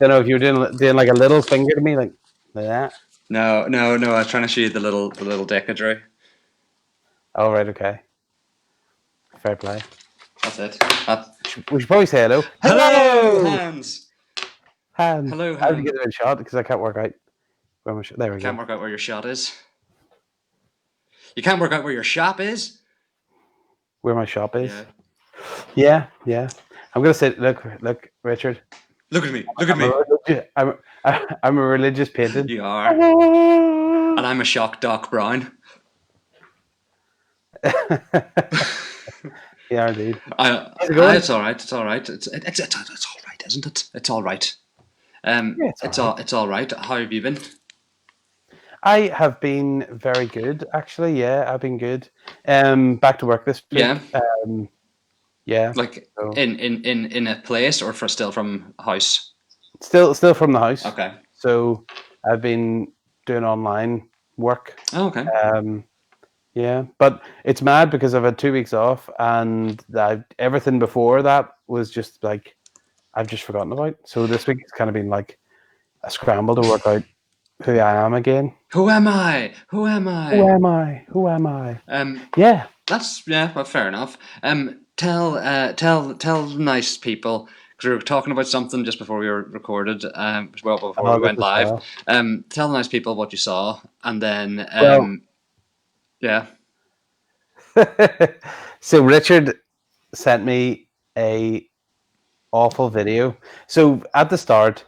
don't know if you're doing like a little finger to me, like that. No. I was trying to show you the little dick I drew. Oh, right, okay. Fair play. That's it. We should probably say hello. Hello, Hello, hands. hands. Hello, I have to hands. get it in shot because I can't work out where my there we Can't go. work out where your shot is. You can't work out where your shop is. Where my shop is. Yeah. Yeah. I'm gonna say, look, Richard. Look at me. Look at I'm a me. religious, I'm a religious painting. You are. And I'm a shock Doc Brown. Yeah, indeed. How's it going? It's all right. It's all right. It's all right, isn't it? It's all right. Yeah, it's all right. It's all right. How have you been? I have been very good, actually. Yeah, I've been good. Back to work this week. Yeah. Yeah. Like So in a place or still from house? still from the house. Okay. So I've been doing online work. Oh, okay. Yeah, but it's mad because I've had 2 weeks off, and everything before that was just like I've just forgotten about. So this week it's kind of been like a scramble to work out who I am again. Who am I? Who am I? Who am I? Who am I? Yeah. That's well, fair enough. Tell nice people, because we were talking about something just before we were recorded. Well, before we went live. Tell the nice people what you saw, and then yeah. So Richard sent me a awful video. So at the start,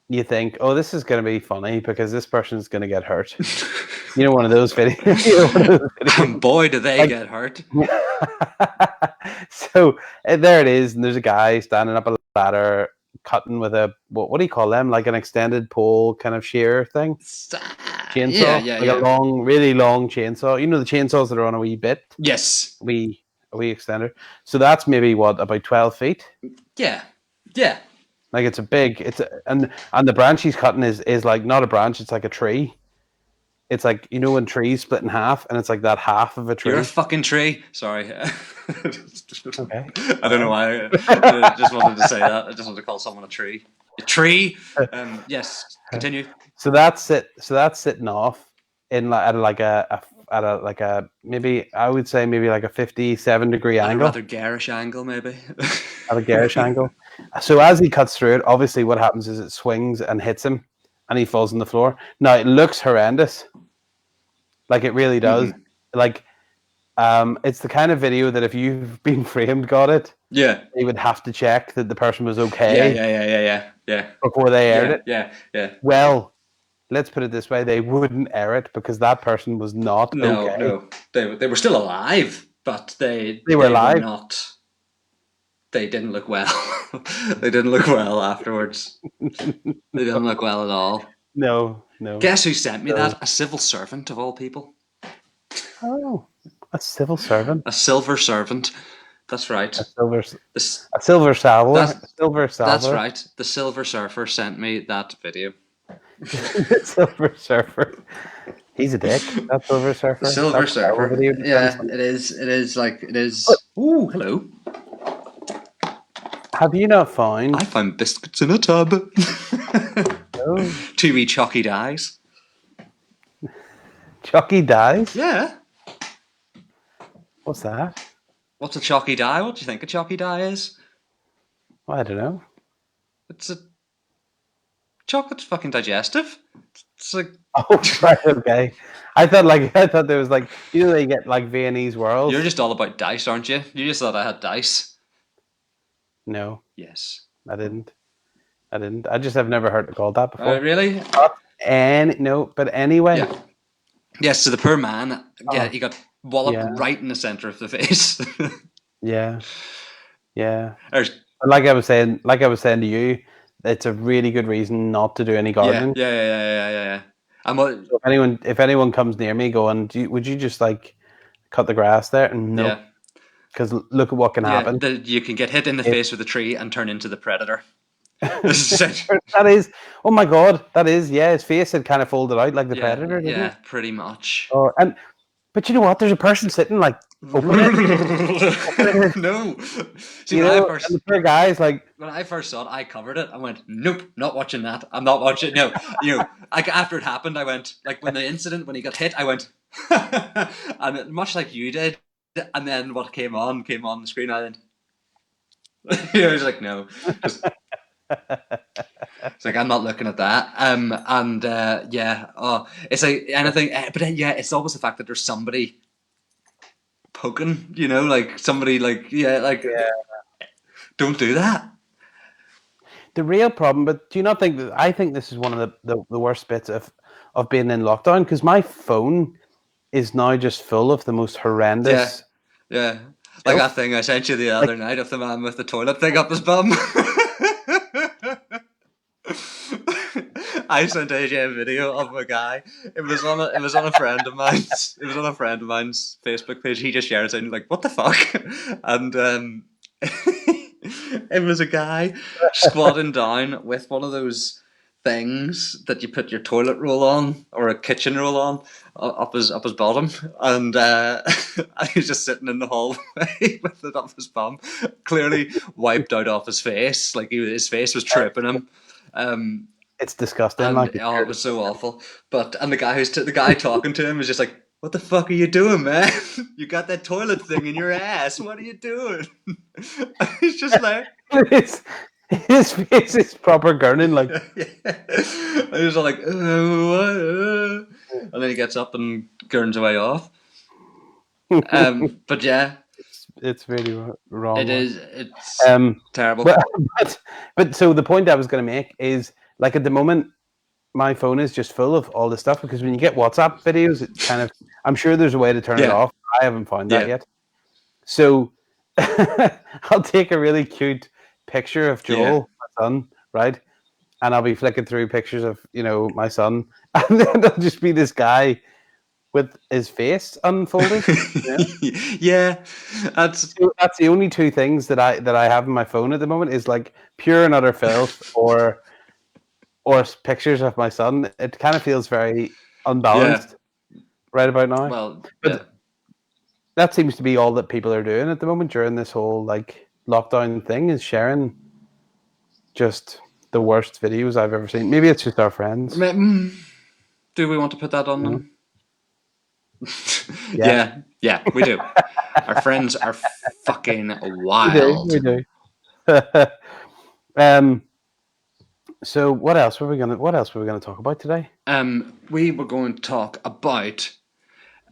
you think, "Oh, this is going to be funny because this person's going to get hurt." You know, one of those videos. And boy, do they get hurt. So there it is, and there's a guy standing up a ladder, cutting with a what do you call them? Like an extended pole kind of shear thing. Chainsaw, a long, really long chainsaw. You know the chainsaws that are on a wee bit. Yes. A wee extender. So that's maybe about 12 feet. Yeah. Like it's a big. And the branch he's cutting is like not a branch. It's like a tree. It's like, you know, when trees split in half, and it's like that half of a tree. You're a fucking tree. Sorry. Okay. I don't know why. I just wanted to say that. I just wanted to call someone a tree. A tree. Yes. Continue. So that's it. So that's sitting off at like a maybe I would say maybe like a 57-degree angle. A rather garish angle, maybe. At a garish angle. So as he cuts through it, obviously what happens is it swings and hits him, and he falls on the floor. Now it looks horrendous. Like it really does. Mm-hmm. Like it's the kind of video that if you've been framed got it, you would have to check that the person was okay. Yeah. Before they aired it. Yeah. Well, let's put it this way: they wouldn't air it because that person was not okay. No, they were still alive, but they were alive. Not. They didn't look well. They didn't look well afterwards. They didn't look well at all. No. Guess who sent me that? A civil servant of all people. Oh, a civil servant. A silver servant. That's right. A silver salver. That's right. The Silver Surfer sent me that video. The Silver Surfer. He's a dick. That Silver Surfer. The Silver Surfer. Yeah, it is. It is like it is. Ooh, hello. Have you not found? I found biscuits in a tub. Oh. 2 wee Chucky dies. Chucky dies? Yeah. What's that? What's a Chucky die? What do you think a Chucky die is? Well, I don't know. It's a chocolate's fucking digestive. It's like oh right, okay. I thought there was like, you know, they get like Viennese whirls. You're just all about dice, aren't you? You just thought I had dice. No. Yes. I didn't. I just have never heard it called that before. Really? But anyway. Yeah. Yes, so the poor man, he got walloped right in the center of the face. Yeah. Like I was saying to you, it's a really good reason not to do any gardening. Yeah. So if anyone comes near me going, would you just like cut the grass there? And no. Because look at what can happen. You can get hit in the face with a tree and turn into the predator. That is, oh my god, that is, his face had kind of folded out like the predator. Yeah, pretty much. Oh, and But you know what? There's a person sitting like open it. No. See, You know, and the poor guy's like, when I first saw it, I covered it. I went, nope, not watching that. I'm not watching. No, like after it happened, I went, like when he got hit, I went, and much like you did. And then what came on the screen. I went, I was like, no, it's like I'm not looking at that. It's like anything, but then, yeah, it's always the fact that there's somebody poking, like somebody, don't do that. The real problem, but do you not think that? I think this is one of the worst bits of being in lockdown, because my phone is now just full of the most horrendous. Yeah. Like that thing I sent you the other night of the man with the toilet thing up his bum. I sent AJ a video of a guy. It was on a friend of mine's. It was on a friend of mine's Facebook page. He just shared it saying, like, what the fuck? And it was a guy squatting down with one of those things that you put your toilet roll on or a kitchen roll on up his bottom, and he was just sitting in the hallway with it up his bum, clearly wiped out off his face, like his face was tripping him. It's disgusting. It was so awful. And the guy talking to him was just like, what the fuck are you doing, man? You got that toilet thing in your ass. What are you doing? He's just like... His face is proper gurning, like... And he was all like... And then he gets up and gurns away off. But yeah... It's really wrong. It is. It's terrible. But so the point I was going to make is, like, at the moment, my phone is just full of all this stuff, because when you get WhatsApp videos, it's kind of... I'm sure there's a way to turn it off. I haven't found that yet. So I'll take a really cute picture of Joel, my son, right? And I'll be flicking through pictures of, my son. And then there'll just be this guy with his face unfolded. Yeah. That's the only two things that I have in my phone at the moment, is like pure and utter filth or pictures of my son. It kind of feels very unbalanced right about now. Well, that seems to be all that people are doing at the moment during this whole like lockdown thing, is sharing just the worst videos I've ever seen. Maybe it's just our friends. Do we want to put that on them? Yeah, we do. Our friends are fucking wild. We do. So what else were we gonna talk about today? We were going to talk about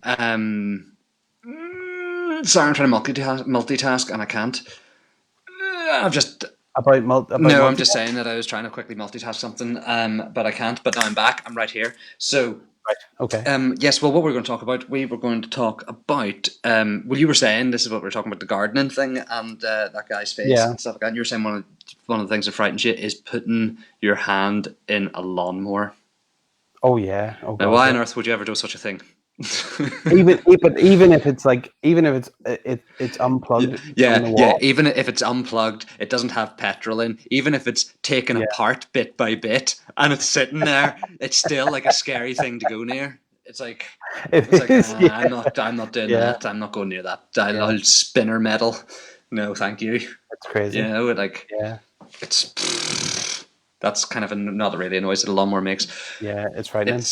sorry, I'm trying to multitask and I can't. I'm just I'm just saying that I was trying to quickly multitask something, but I can't. But now I'm back. I'm right here. So right, okay. Yes. Well, what we're going to talk about? We were going to talk about. Well, you were saying this is what we're talking about, the gardening thing and that guy's face and stuff like that. And you were saying one of the things that frightens you is putting your hand in a lawnmower. Oh yeah. Oh, now, why on earth would you ever do such a thing? even if it's unplugged. Yeah. Even if it's unplugged, it doesn't have petrol in. Even if it's taken apart bit by bit and it's sitting there, it's still like a scary thing to go near. It's like, I'm not doing that. I'm not going near that. I'll spinner metal. No, thank you. That's crazy. That's kind of not really a noise that a lawnmower makes. Yeah, it's frightening.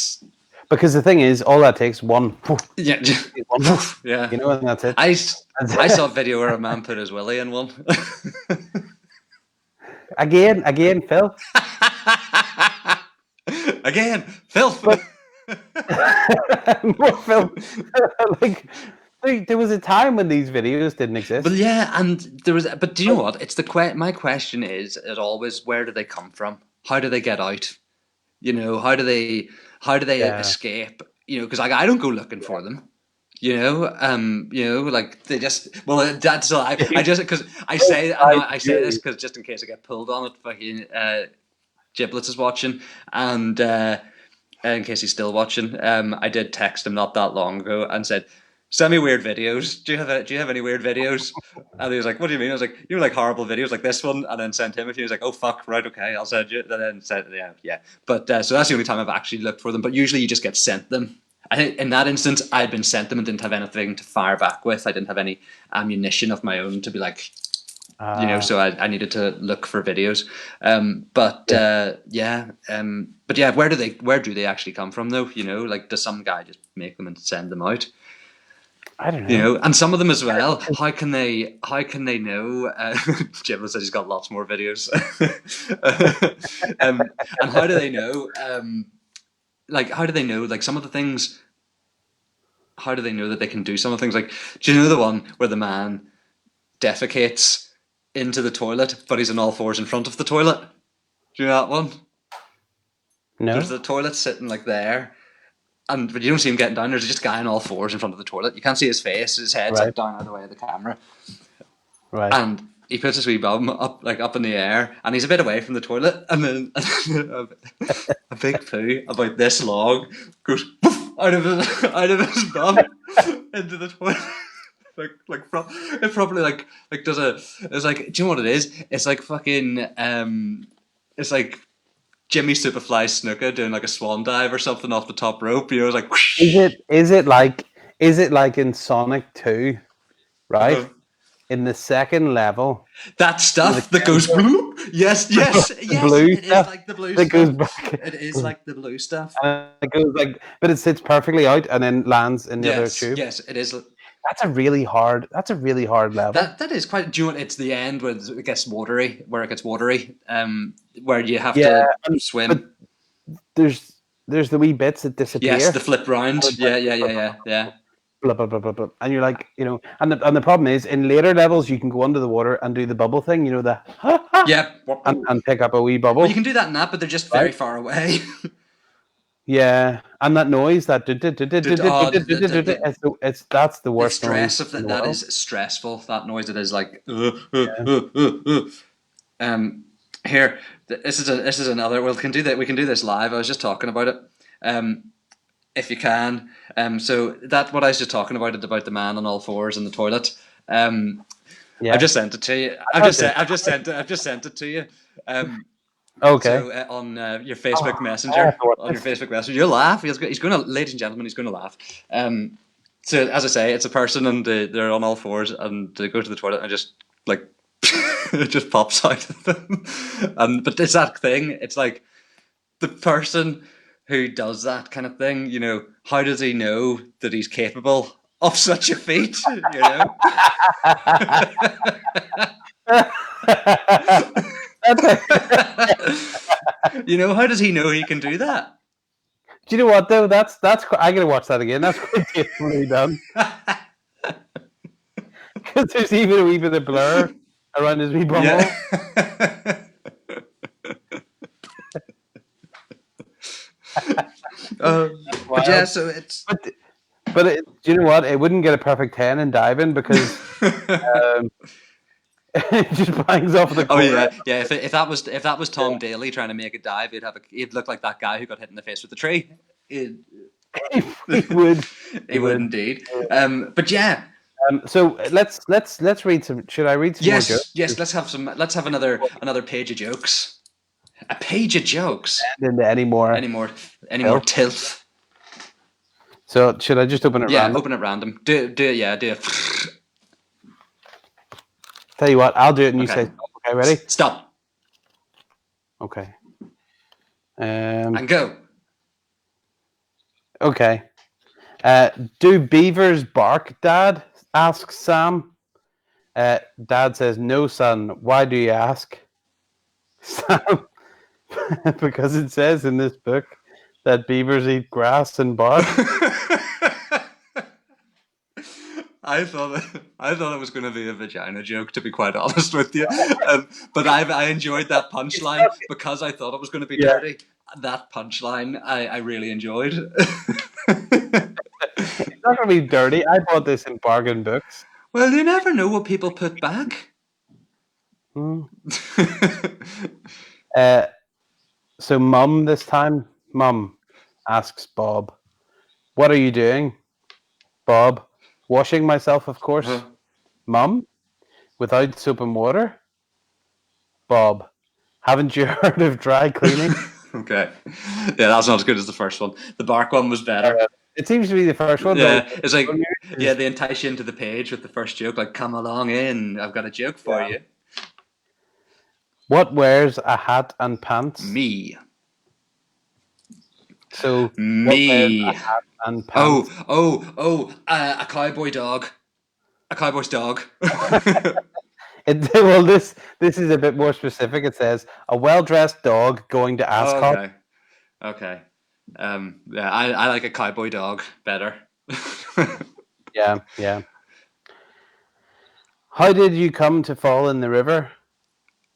Because the thing is, all that takes one. Yeah. Yeah. And that's it. I saw a video where a man put his willy in one. Again, Phil. Again, Phil. More Phil. There was a time when these videos didn't exist. But yeah, and there was. But do you know what? It's my question is always, where do they come from? How do they get out? How do they escape? Because I don't go looking for them. Like they just. Well, that's all. I just because I say this because just in case I get pulled on it, fucking Giblets is watching, and in case he's still watching, I did text him not that long ago and said, send me weird videos. Do you have any weird videos? And he was like, what do you mean? I was like, like horrible videos like this one, and then sent him. And he was like, oh fuck, right, okay, I'll send you. And then said, yeah. But so that's the only time I've actually looked for them. But usually you just get sent them. I think in that instance, I'd been sent them and didn't have anything to fire back with. I didn't have any ammunition of my own to be like, so I needed to look for videos. But where do they actually come from though? Like, does some guy just make them and send them out? I don't know. And some of them as well. How can they know? Jim says he's got lots more videos. And how do they know? How do they know? Like, some of the things. How do they know that they can do some of the things? Like, do you know the one where the man defecates into the toilet, but he's on all fours in front of the toilet? Do you know that one? No. There's the toilet sitting like there. But you don't see him getting down. There's just a guy on all fours in front of the toilet. You can't see his face. His head's like down out of the way of the camera. Right. And he puts his wee bum up in the air, and he's a bit away from the toilet, and then a big poo about this long goes out of his bum into the toilet. It probably does it's like, do you know what it is? It's like fucking it's like Jimmy Superfly Snuka doing like a swan dive or something off the top rope. It's like whoosh. Is it like in Sonic 2, right? Uh-huh. In the second level, that stuff that goes blue. Yes. Blue it stuff is like the blue that stuff. goes back. It is like the blue stuff. It goes like, but it sits perfectly out and then lands in the other tube. Yes, it is. That's a really hard level. That is quite. Do you know, it's the end where it gets watery. Where you have to swim. There's the wee bits that disappear. Yes, the flip round. Yeah. Blah, blah, blah, blah, blah. And you're like, and the problem is, in later levels, you can go under the water and do the bubble thing, and pick up a wee bubble. Well, you can do that in that, but they're just very far away. Yeah, and that noise, that's the worst noise. That is stressful. That noise, it is like. Here, this is another. We can do that. We can do this live. I was just talking about it. If you can, so that what I was just talking about it about the man on all fours in the toilet. I've just sent it to you. I've just sent it to you. Okay. So on your Facebook Messenger, you'll laugh. He's going to, ladies and gentlemen, he's going to laugh. So as I say, it's a person and they're on all fours and they go to the toilet and just like it just pops out of them. But it's that thing. It's like the person who does that kind of thing, how does he know that he's capable of such a feat? How does he know he can do that? Do you know what though? That's I gotta watch that again. That's quite tastefully done. Because there's even a wee bit of blur around his wee bum. Yeah. But yeah, so it's. But do you know what? It wouldn't get a perfect 10 in diving because it just bangs off the corner. Oh yeah. If that was Tom Daly trying to make a dive, he'd look like that guy who got hit in the face with the tree. He would. He would indeed. But yeah. So let's read some. Should I read some more jokes? Yes. Let's have another page of jokes. A page of jokes. And any more tilth. So should I just open it? Yeah, open it random. Do it. Tell you what, I'll do it and you say stop. Okay, ready? Stop. Okay. And go. Okay. Do beavers bark, Dad? Asks Sam. Dad says, no, son. Why do you ask? Sam, because it says in this book that beavers eat grass and bark. I thought it was going to be a vagina joke, to be quite honest with you. But I enjoyed that punchline because I thought it was going to be dirty. That punchline I really enjoyed. It's not going to be dirty. I bought this in bargain books. Well, you never know what people put back. So Mum this time. Mum asks Bob, what are you doing? Bob, washing myself, of course. Mum, without soap and water? Bob, haven't you heard of dry cleaning? Okay. Yeah, that's not as good as the first one. The bark one was better. It seems to be the first one. Yeah, Though. it's like, yeah, they entice you into the page with the first joke, like, come along in, I've got a joke for you. What wears a hat and pants? Me. So what wears Me. a hat and pants? A cowboy dog. A cowboy's dog. Well, this is a bit more specific. It says a well-dressed dog going to Ascot. Okay. Yeah, I like a cowboy dog better. Yeah. How did you come to fall in the river?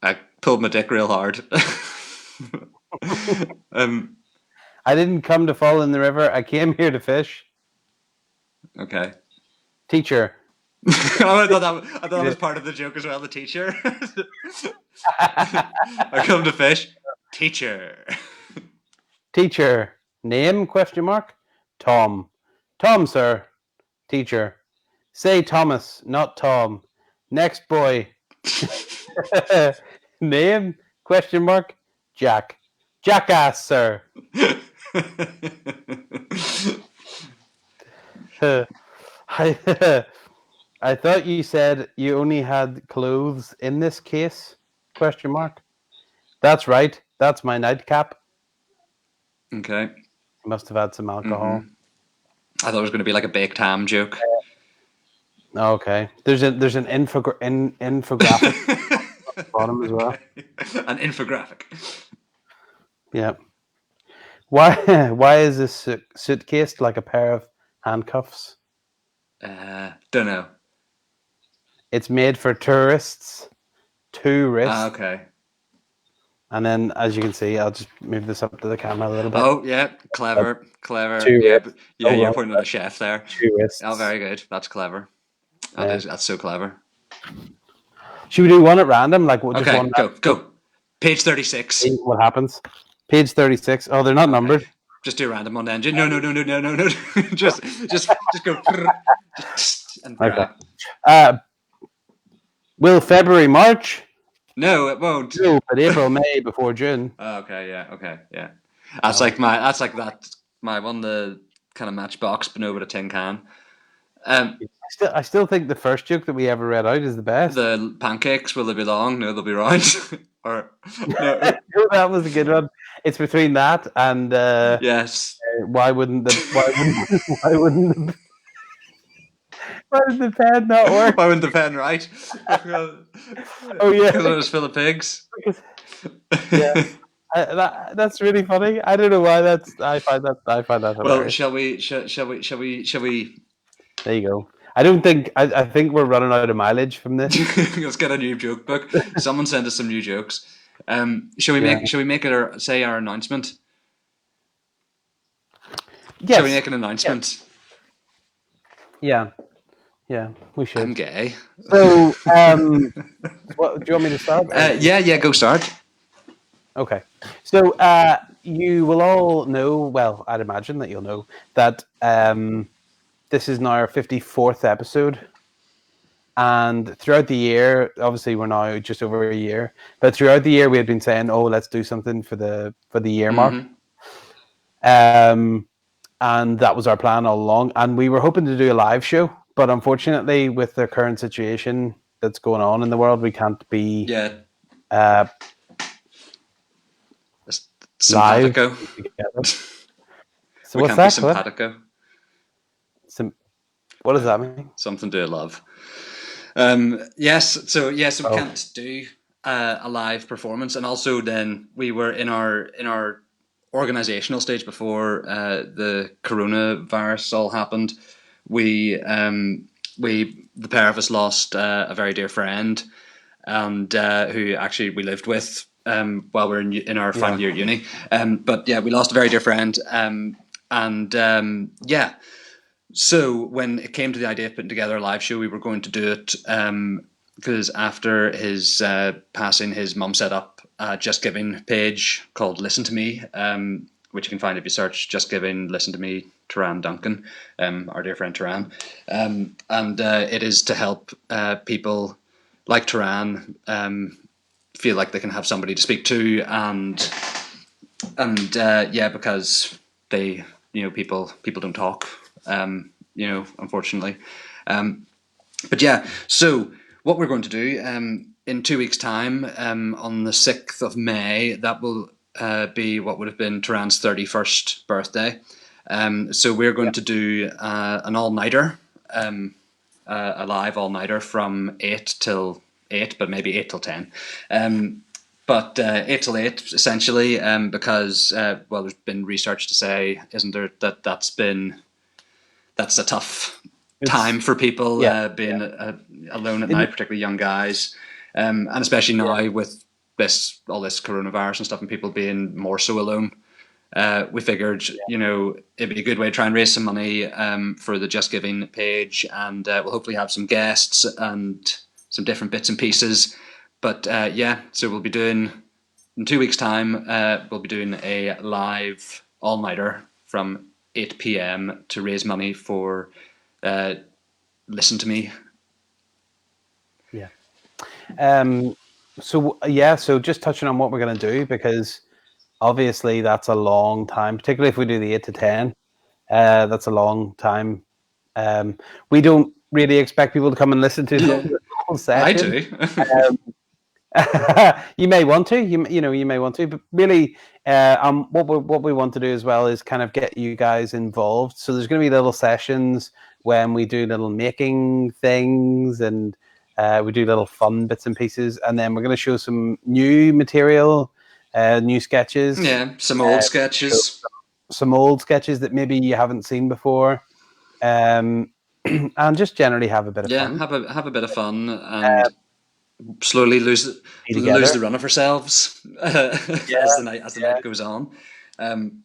I pulled my dick real hard. I didn't come to fall in the river. I came here to fish. Okay. Teacher. I thought that was part of the joke as well. The teacher. I come to fish. Teacher. Teacher. Name? Question mark. Tom. Tom, sir. Teacher. Say Thomas, not Tom. Next boy. Name? Question mark. Jack. Jackass, sir. I thought you said you only had clothes in this case? Question mark. That's right. That's my nightcap. Okay. You must have had some alcohol. Mm-hmm. I thought it was going to be like a baked ham joke. Okay. There's an infographic at the bottom as well. An infographic. Yeah. Why is this suitcase like a pair of handcuffs? Don't know. It's made for tourists. Tourists. Okay. And then, as you can see, I'll just move this up to the camera a little bit. Oh, yeah. Clever. Tourists. You're pointing at the chef there. Tourists. Oh, very good. That's clever. That's so clever. Should we do one at random? Like, just okay, one go. Page 36. See what happens? Page 36. Oh, they're not numbered. Just do a random on the engine. No. just go. And okay. Will February, March? No, it won't. No, but April, May before June. Okay, yeah. That's like my one, the kind of matchbox, but no, with a tin can. I still think the first joke that we ever read out is the best. The pancakes, will they be long? No, they'll be round. Or no. That was a good one. It's between that and yes. Why wouldn't the pen not work? Why wouldn't the pen write? Oh yeah, because it was full of pigs. Yeah. That's really funny. I don't know why I find that hilarious. Well, shall we? There you go. I think we're running out of mileage from this. Let's get a new joke book. Someone send us some new jokes. Shall we make it our announcement? Yes. Shall we make an announcement? Yeah, we should. I'm gay. So, what, do you want me to start? Yeah, go start. Okay. So, you will all know, well, I'd imagine that you'll know, that this is now our 54th episode. And throughout the year, obviously we're now just over a year, but throughout the year we had been saying, oh, let's do something for the year mark. And that was our plan all along. And we were hoping to do a live show, but unfortunately with the current situation that's going on in the world, we can't be simpatico. So what's that? Simpatico. What does that mean? Something to love. Yes, so we can't do a live performance, and also then we were in our organizational stage before the coronavirus all happened. We the pair of us lost a very dear friend, and who actually we lived with while we were in our final year at uni. But yeah, we lost a very dear friend, So when it came to the idea of putting together a live show, we were going to do it because after his passing, his mum set up a Just Giving page called Listen to Me, which you can find if you search Just Giving, Listen to Me, Taran Duncan, our dear friend Taran. And it is to help people like Taran feel like they can have somebody to speak to, and because they people don't talk. Unfortunately. But yeah, so what we're going to do in 2 weeks' time, on the 6th of May, that will be what would have been Turan's 31st birthday. So we're going to do an all-nighter, a live all-nighter from 8 till 8, but maybe 8 till 10. But 8 till 8, essentially, because, there's been research to say, isn't there, that's a tough time for people being alone at night, particularly young guys, and especially now with all this coronavirus and stuff, and people being more so alone. We figured, it'd be a good way to try and raise some money for the Just Giving page, and we'll hopefully have some guests and some different bits and pieces. But so we'll be doing, in 2 weeks' time, we'll be doing a live all-nighter from 8 p.m. to raise money for Listen to Me. Yeah. So just touching on what we're going to do, because obviously that's a long time, particularly if we do the 8 to 10. That's a long time. We don't really expect people to come and listen to the whole session. I do. You may want to, you may want to, but really, what we want to do as well is kind of get you guys involved. So there's going to be little sessions when we do little making things, and we do little fun bits and pieces, and then we're going to show some new material, new sketches. Yeah, some old sketches. Some old sketches that maybe you haven't seen before, and just generally have a bit of fun. Yeah, have a bit of fun, and slowly lose the run of ourselves as the night goes on. I'm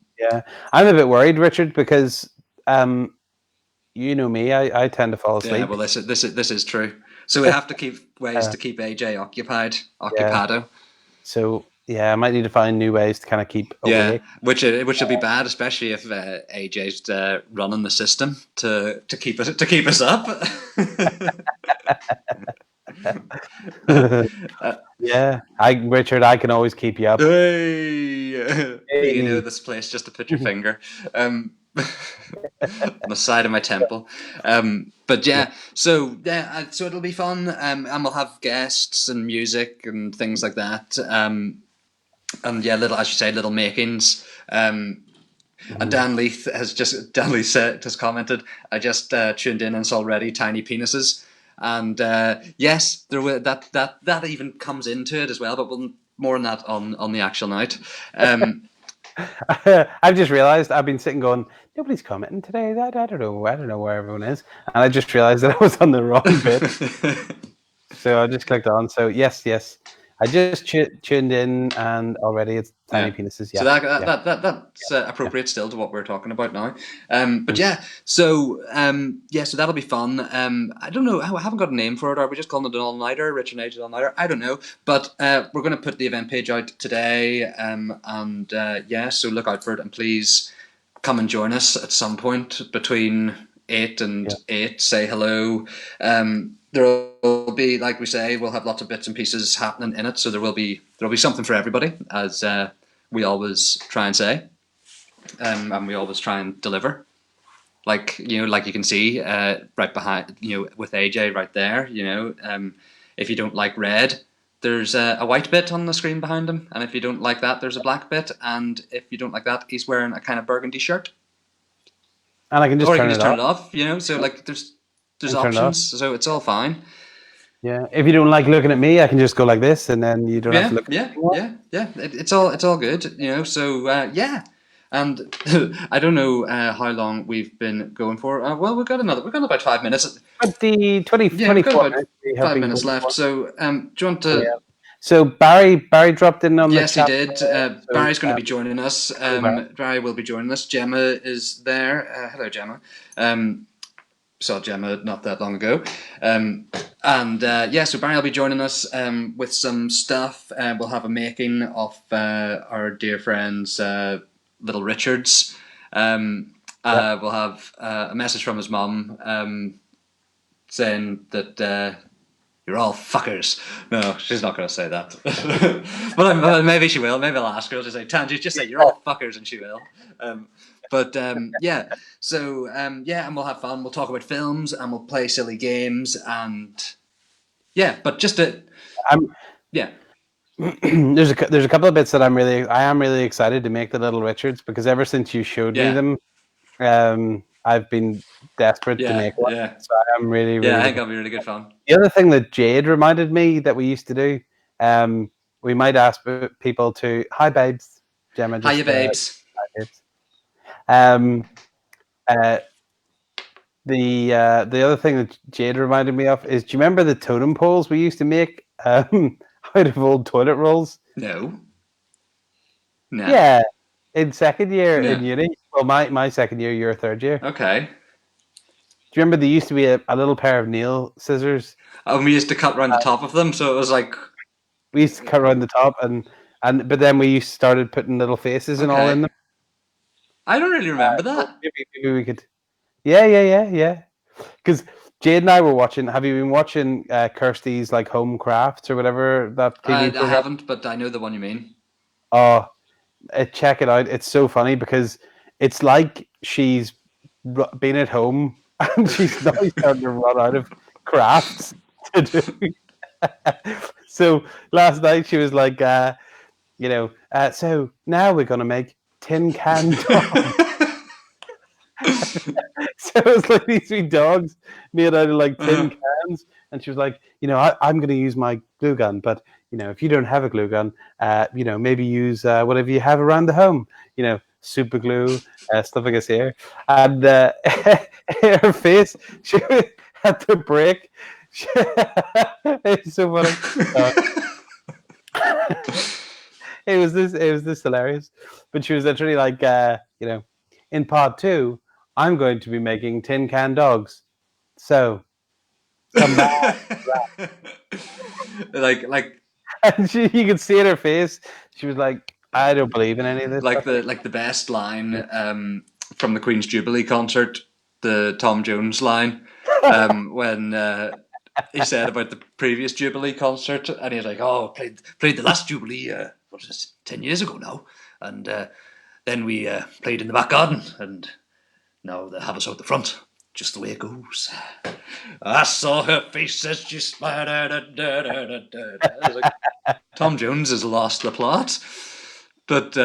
a bit worried, Richard, because you know me, I tend to fall asleep. Yeah, well, this is true. So we have to keep ways to keep AJ occupado. Yeah. So I might need to find new ways to kind of keep awake. Which will be bad, especially if AJ's running the system to keep us up. Richard, I can always keep you up. Hey. This place just to put your finger on the side of my temple. So it'll be fun, and we'll have guests and music and things like that. And little makings. And Dan Leith has commented, I just tuned in and saw already tiny penises. And yes, there will, that even comes into it as well, but we'll more on that on the actual night. I've just realised I've been sitting going, nobody's commenting today. I don't know where everyone is, and I just realised that I was on the wrong bit. So I just clicked on. So yes, I just tuned in, and already it's tiny penises. Yeah. So that's appropriate still to what we're talking about now. So that'll be fun. I don't know. I haven't got a name for it. Are we just calling it an all-nighter, Rich and AJ all-nighter? I don't know. But we're going to put the event page out today. So look out for it, and please come and join us at some point between 8 and 8. Say hello. There will be, like we say, we'll have lots of bits and pieces happening in it, so there'll be something for everybody, as we always try and say, and we always try and deliver. Like you can see right behind, with AJ right there. If you don't like red, there's a white bit on the screen behind him, and if you don't like that, there's a black bit, and if you don't like that, he's wearing a kind of burgundy shirt. And I can just turn it off. So like there's options, so it's all fine. Yeah, if you don't like looking at me, I can just go like this, and then you don't have to look. Yeah. It's all good, So and I don't know how long we've been going for. We've got about 5 minutes. 24 we've got about 5 minutes left. So do you want to? Yeah. So Barry dropped in on the chat. Yes, he did. Barry's going to be joining us. Barry will be joining us. Gemma is there. Hello, Gemma. Saw Gemma not that long ago. So Barry will be joining us with some stuff. We'll have a making of our dear friends Little Richards. We'll have a message from his mum saying that you're all fuckers. No, she's not going to say that. But maybe she will. Maybe I'll ask her to say, Tanji, just say you're all fuckers, and she will. But yeah, so yeah, and we'll have fun. We'll talk about films and we'll play silly games and yeah, but just a I'm yeah. there's a couple of bits that I am really excited to make the Little Richards, because ever since you showed me Yeah. them, I've been desperate to make one. Yeah. So I am really, Yeah, really I think looking. that'll be really good fun. The other thing that Jade reminded me that we used to do, we might ask people to, hi babes, Gemma, just Hiya, babes. hi babes. Um, uh, the other thing that Jade reminded me of is, do you remember the totem poles we used to make out of old toilet rolls? No. No. Yeah, in second year in Yeah. uni. Well, my second year, your third year. Okay. Do you remember there used to be a little pair of nail scissors? And we used to cut around the top of them, so it was like We used to cut around the top, but then we started putting little faces and all in okay. them. I don't really remember that. Maybe we could. Yeah. Because Jade and I were watching. Have you been watching Kirsty's like Home Crafts or whatever that TV I program? haven't, but I know the one you mean. Oh, check it out. It's so funny because it's like she's been at home and she's now starting to run out of crafts to do. So last night she was like, so now we're going to make tin can dogs. So it's like these three dogs made out of like tin cans. And she was like, I'm going to use my glue gun, but if you don't have a glue gun, maybe use whatever you have around the home, super glue, stuff like this here. And her face, she had to break. It's so funny. It was this hilarious. But she was literally like, in part 2, I'm going to be making tin can dogs. So come back. like And you could see in her face, she was like, I don't believe in any of this. like the best line from the Queen's Jubilee concert, the Tom Jones line, when he said about the previous Jubilee concert, and he was like, "Oh, played the last Jubilee, what was this, 10 years ago now, and then we played in the back garden, and now they have us out the front, just the way it goes. I saw her face as she smiled. Like, Tom Jones has lost the plot, but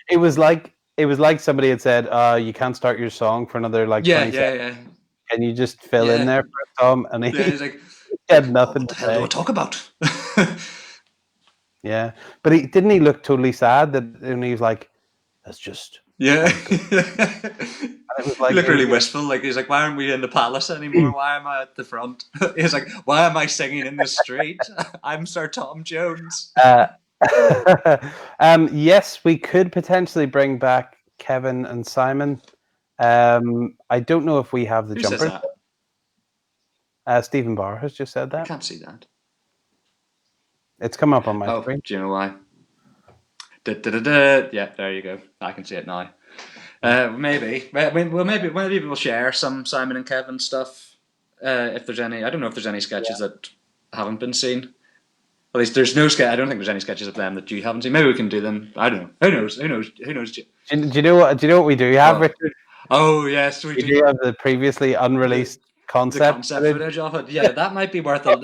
it was like somebody had said, you can't start your song for another like 20 seconds. Can you just fill in there for Tom? And he's like, had nothing what the to hell say. do I talk about? Yeah, but didn't he look totally sad and he was like, that's just it was like, he looked really wistful. Like he's like, why aren't we in the palace anymore? Why am I at the front? He's like, why am I singing in the street? I'm Sir Tom Jones. Yes, we could potentially bring back Kevin and Simon. I don't know if we have the Who jumpers. says that? Stephen Barr has just said that. I can't see that. It's come up on my screen. Do you know why? Yeah, there you go. I can see it now. Maybe. Maybe we'll share some Simon and Kevin stuff. If there's any, I don't know if there's any sketches that haven't been seen. At least there's no sketch. I don't think there's any sketches of them that you haven't seen. Maybe we can do them. I don't know. Who knows? Who knows? Do you know what? Do you know what we do have, Richard? Oh yes, we do have the previously unreleased concept footage of it. Yeah, that might be worth a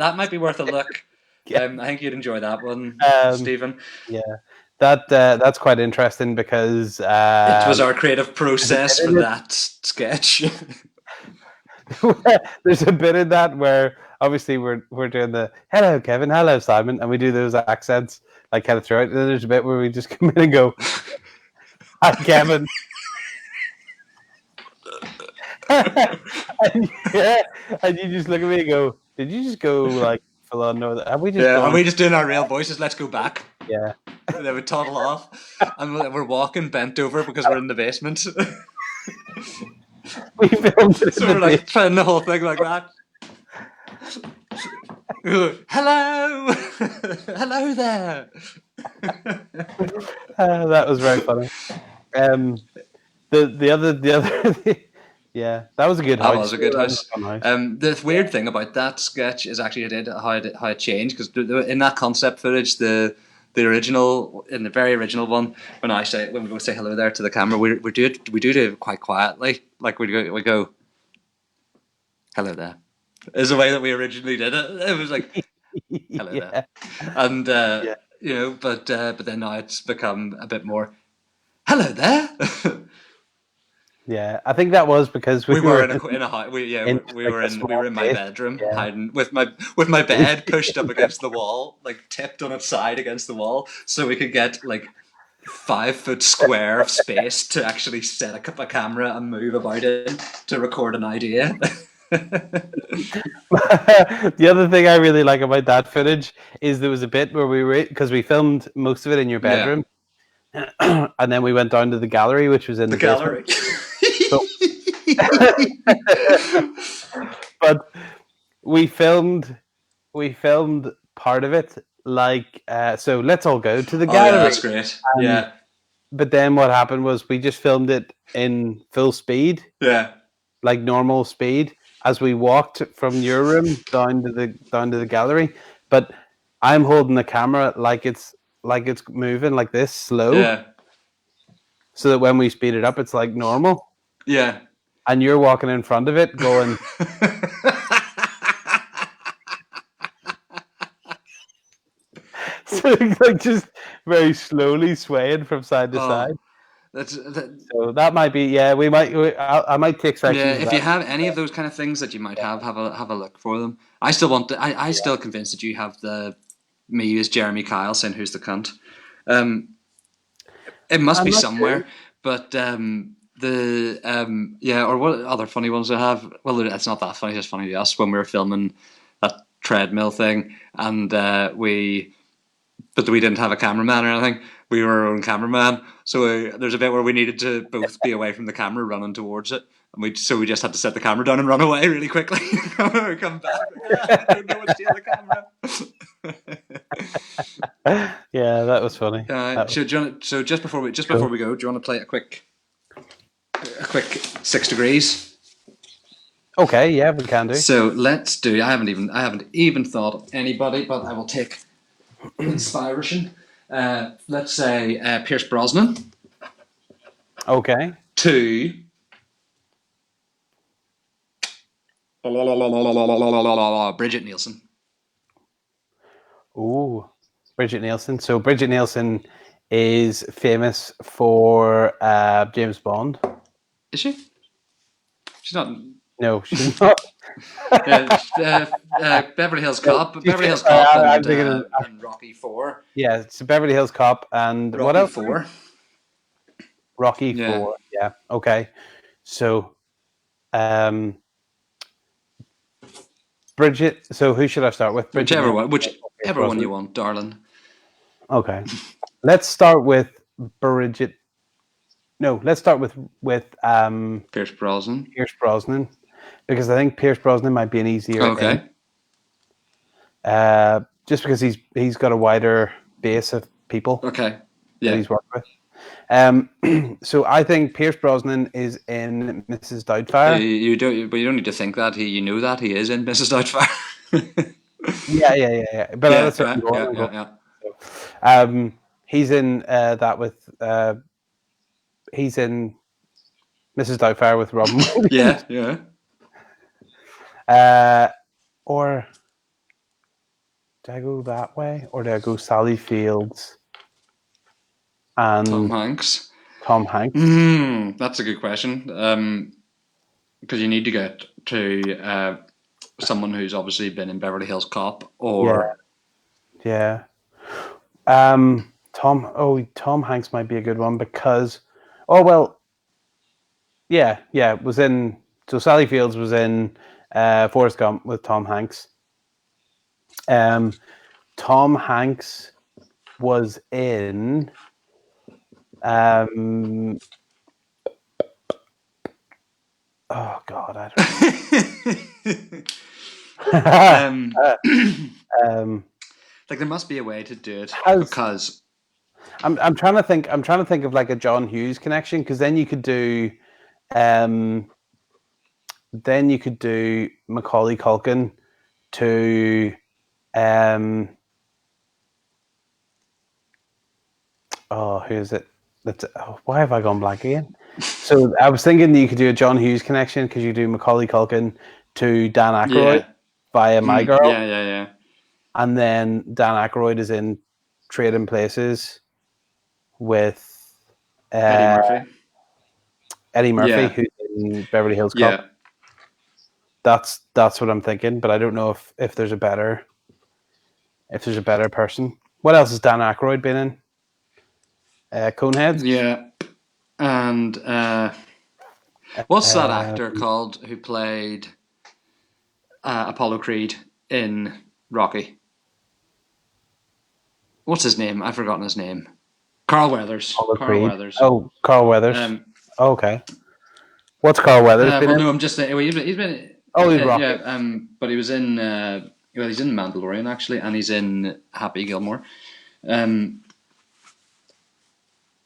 look. Yeah. I think you'd enjoy that one, Stephen. Yeah. That's quite interesting because it was our creative process for that sketch. There's a bit in that where obviously we're doing the hello Kevin, hello Simon, and we do those accents like kind of throughout. And then there's a bit where we just come in and go, hi Kevin. and you just look at me and go, did you just go like full on? Have we just? Are we just doing our real voices? Let's go back. Yeah. And then we toddle off, and we're walking bent over because we're in the basement. We filmed it. So we're like trying the whole thing like that. Hello, hello there. That was very funny. The other. Yeah, that was a good house. That was a good house. The weird thing about that sketch is actually how it changed, because in that concept footage, the the original, in the very original one, when we go say hello there to the camera, we do it quite quietly. Like we go hello there. Is the way that we originally did it. It was like hello there, Yeah. and Yeah. but then now it's become a bit more hello there. Yeah. I think that was because we We were were in a in just we like were a in small my place. bedroom Yeah. hiding with my bed pushed up against the wall, like tipped on its side against the wall, so we could get like 5 foot square of space to actually set a camera and move about in to record an idea. The other thing I really like about that footage is there was a bit where we were, because we filmed most of it in your Yeah, bedroom, and then we went down to the gallery, which was in the the basement. gallery. So, but we filmed part of it like so. Let's all go to the Oh yeah, that's gallery. great. And Yeah, but then what happened was we just filmed it in full speed, yeah, like normal speed, as we walked from your room down to the gallery. But I'm holding the camera like it's moving like this slow, yeah, so that when we speed it up, it's like normal. yeah. And you're walking in front of it, going so like just very slowly swaying from side to Oh, side. that's that. So that might be, yeah. I might take Yeah, sections of if you that. have any of those kind of things that you might have a look for them. I still want I still convinced that you have the me as Jeremy Kyle saying who's the cunt. Um, it must I'm be not sure. somewhere, but the yeah, or what other funny ones I have? Well, it's not that funny. It's just funny to us when we were filming that treadmill thing, and but we didn't have a cameraman or anything. We were our own cameraman, so there's a bit where we needed to both be away from the camera, running towards it, and we just had to set the camera down and run away really quickly. Come back, like, I don't know what's the camera. Yeah, that was funny. That was So just before cool. we go, do you want to play a quick 6 degrees? Okay, yeah, we can do. So let's do. I haven't even thought of anybody, but I will take inspiration. Let's say Pierce Brosnan Okay. to Bridget Nielsen. Ooh, Bridget Nielsen. So Bridget Nielsen is famous for James Bond. Is she? She's not. No, she's not. Beverly Hills No, Cop. Beverly Hills Cop I'm thinking of, and Rocky 4. yeah, it's Beverly Hills Cop and what Rocky else? 4. Rocky Yeah. 4. Yeah. Okay. So, um, Bridget. So who should I start with? Bridget Whichever Nielsen. one. Whichever one Brosnan. you want, darling. Okay. Let's start with Bridget. No, let's start with Pierce Brosnan. Pierce Brosnan, because I think Pierce Brosnan might be an easier in. Okay. Just because he's got a wider base of people Okay. that Yeah. he's worked with. So I think Pierce Brosnan is in Mrs. Doubtfire. But you don't need to think that. You know that he is in Mrs. Doubtfire. Yeah. But Yeah, that's what I'm going. yeah. He's in that with. He's in Mrs. Doubtfire with Robin Williams. Yeah. Or do I go that way, or do I go Sally Fields and Tom Hanks. Tom Hanks? That's a good question. Because you need to get to someone who's obviously been in Beverly Hills Cop or Yeah. Tom Hanks might be a good one because, was in. So Sally Fields was in Forrest Gump with Tom Hanks. Tom Hanks was in. Oh God, I don't know. Like there must be a way to do it because I'm trying to think. I'm trying to think of like a John Hughes connection, because then you could do, Macaulay Culkin to, Oh, who is it? Why have I gone blank again? So I was thinking that you could do a John Hughes connection because you do Macaulay Culkin to Dan Aykroyd Yeah. via My Girl, Yeah. and then Dan Aykroyd is in Trading Places with Eddie uh, Murphy. Eddie Murphy, Yeah. who's in Beverly Hills Cop. Yeah. That's what I'm thinking, but I don't know if there's a better person. What else has Dan Aykroyd been in? Coneheads. Yeah. And what's that Uh, actor called who played Apollo Creed in Rocky? What's his name? I've forgotten his name. Carl Weathers. Apollo Carl Creed. Weathers. Oh, Carl Weathers. Um, Okay. What's Carl Weathers been well, in? no, I'm just saying. Well, he's been. Oh, he's Rocky. Yeah. But he was in. Well, he's in Mandalorian actually, and he's in Happy Gilmore.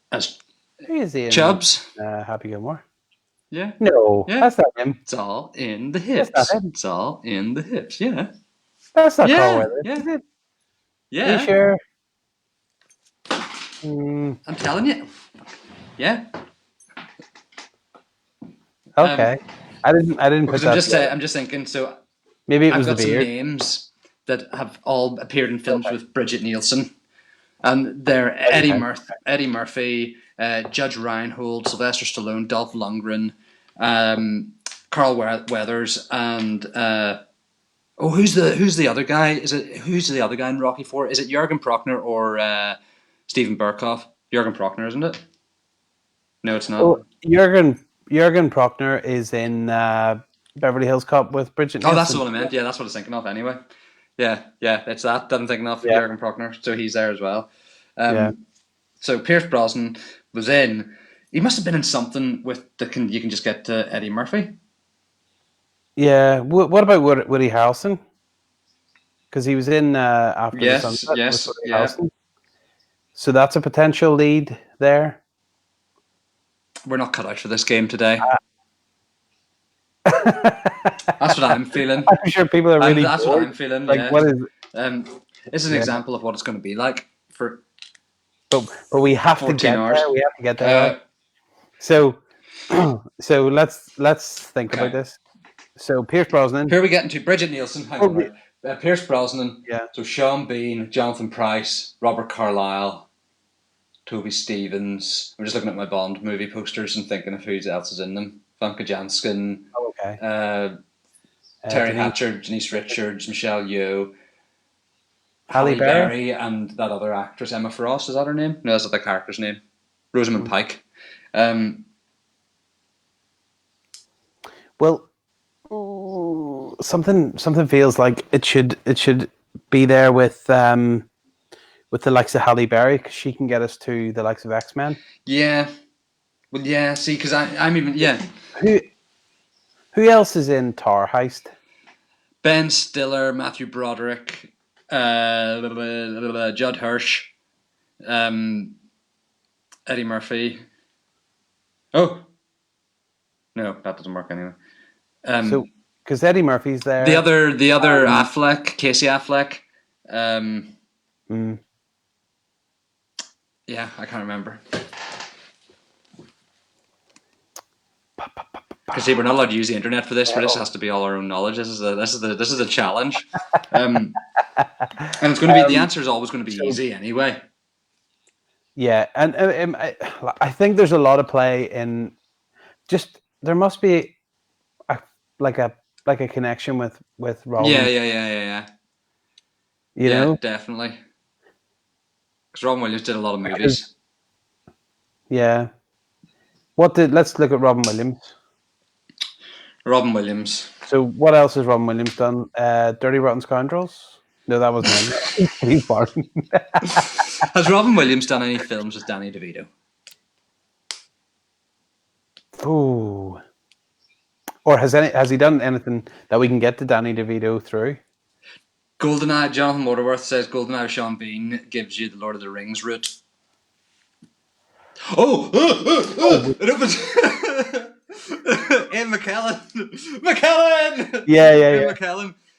As Who is he in? Chubbs. Happy Gilmore. Yeah. No, Yeah. that's not him. It's all in the hips. That's not him. It's all in the hips. Yeah. That's not Yeah, Carl Weathers. yeah. Is it? Yeah. Are you sure? I'm telling you. Yeah. Okay. I didn't put Because that. I'm just thinking. So Maybe it I've was the got some beard. names that have all appeared in films with Bridget Nielsen, and they're Eddie Murphy, Judge Reinhold, Sylvester Stallone, Dolph Lundgren, Carl Weathers, and who's the other guy? Who's the other guy in Rocky IV? Is it Jurgen Prochnow or Steven Berkoff? Jurgen Prochnow, isn't it? No, it's not. Oh, Jurgen Prochnow is in Beverly Hills Cop with Bridget Nielsen. Oh, that's the one I meant. Yeah, that's what I was thinking of anyway. Yeah, it's that I'm thinking of. Yeah. Jurgen Prochnow, so he's there as well. Yeah. So Pierce Brosnan was in. He must have been in something with you can just get to Eddie Murphy. Yeah. What about Woody Harrelson? Because he was in After the Sunset with Woody Harrelson. So that's a potential lead there. We're not cut out for this game today. That's what I'm feeling. I'm sure people are really. That's bored. what I'm feeling. Like, yeah. what is? This is an example of what it's going to be like for. But we have to get hours. there. We have to get there. So let's think about this. So Pierce Brosnan. Here we get into Bridget Nielsen. Hang on. Pierce Brosnan. Yeah. So Sean Bean, Jonathan Pryce, Robert Carlyle, Toby Stevens. I'm just looking at my Bond movie posters and thinking of who else is in them. Famke Janssen. Oh, okay. Terry Hatcher, Denise Richards, Michelle Yeoh, Halle Berry, and that other actress, Emma Frost. Is that her name? No, that's not the character's name. Rosamund Pike. Well, something feels like it should be there with the likes of Halle Berry, because she can get us to the likes of X-Men. Yeah. Well, yeah. See, because I'm even Who else is in Tar Heist? Ben Stiller, Matthew Broderick, Judd Hirsch, Eddie Murphy. Oh no, that doesn't work anyway. So because Eddie Murphy's there, the other Affleck, Casey Affleck. Yeah, I can't remember. Because see, we're not allowed to use the internet for this. For this has to be all our own knowledge. This is the challenge, and it's going to be the answer is always going to be easy anyway. Yeah, and I think there's a lot of play in. Just there must be a connection with Robin. Yeah. You know, definitely. Because Robin Williams did a lot of movies. Yeah. Let's look at Robin Williams. Robin Williams. So what else has Robin Williams done? Dirty Rotten Scoundrels? No, that wasn't him. Has Robin Williams done any films with Danny DeVito? Ooh. Or has he done anything that we can get to Danny DeVito through? GoldenEye, Jonathan Motorworth says GoldenEye with Sean Bean gives you the Lord of the Rings route. Oh! It opens. Ian McKellen. Yeah.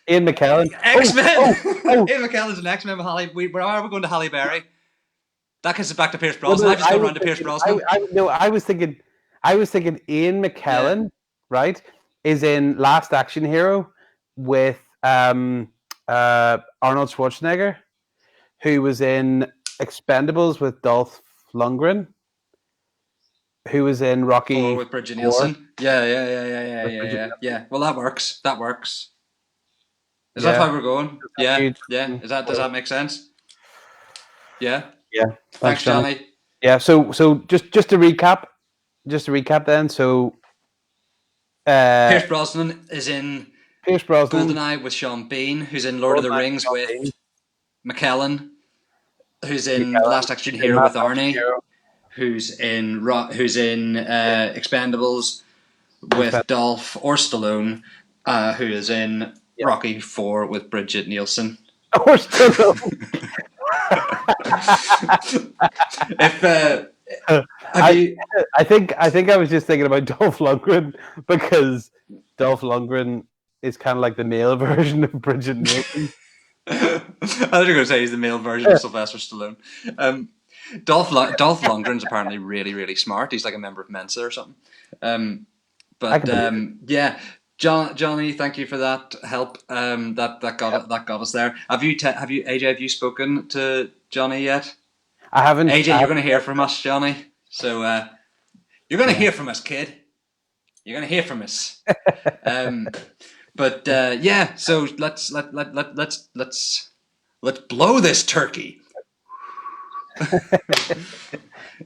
Ian McKellen. X-Men. Oh. Ian McKellen's an X-Men with Halle. Where are we going to Halle Berry? That gets us back to Pierce Well, Brosnan. no, I've just I gone was around to Pierce thinking, Brosnan. I was thinking Ian McKellen, right, is in Last Action Hero with Arnold Schwarzenegger, who was in Expendables with Dolph Lundgren, who was in Four Rocky with Bridget 4 Nielsen. Yeah. with Bridget Yeah. Well, that works. That works. Is that Yeah, how we're going? Yeah. huge. Yeah. Does that make sense? Yeah. Yeah, thanks, Thanks, Johnny. Johnny. Yeah, so just to recap, then. So Pierce Brosnan is in Pierce Brosnan, Goldeneye with Sean Bean, who's in Lord of the Rings with McKellen, who's in Last Action Hero with Arnie, who's in Expendables with Dolph or Stallone, who is in Rocky 4 with Bridget Nielsen. Or Stallone. I think I was just thinking about Dolph Lundgren because Dolph Lundgren is kind of like the male version of Bridget Nielsen. I thought you were going to say he's the male version of Sylvester Stallone. Dolph Lundgren's apparently really, really smart. He's like a member of Mensa or something. Yeah, Johnny, thank you for that help. That got us there. Have you AJ? Have you spoken to Johnny yet? I haven't. AJ, you're going to hear from us, Johnny. So you're going to hear from us, kid. You're going to hear from us. Yeah. So let's blow this turkey.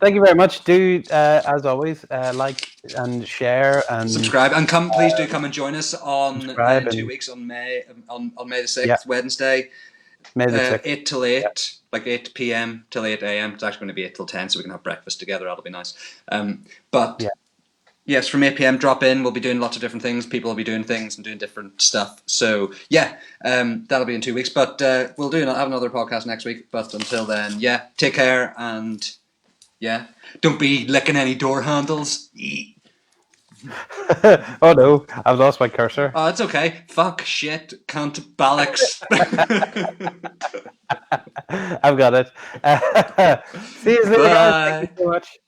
Thank you very much. Do as always, like and share and subscribe, and please do come and join us on 2 weeks on May the 6th, Wednesday. May the 6th. 8 till 8, like 8 p.m. till 8 a.m. It's actually going to be 8 till 10, so we can have breakfast together. That'll be nice. Yes, from 8 p.m. drop in. We'll be doing lots of different things. People will be doing things and doing different stuff. So that'll be in 2 weeks. But we'll have another podcast next week. But until then, take care and don't be licking any door handles. Oh no, I've lost my cursor. Oh, it's okay. Fuck, shit, cunt, bollocks. I've got it. See you later, guys. Thank you so much.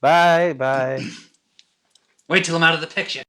Bye. Wait till I'm out of the picture.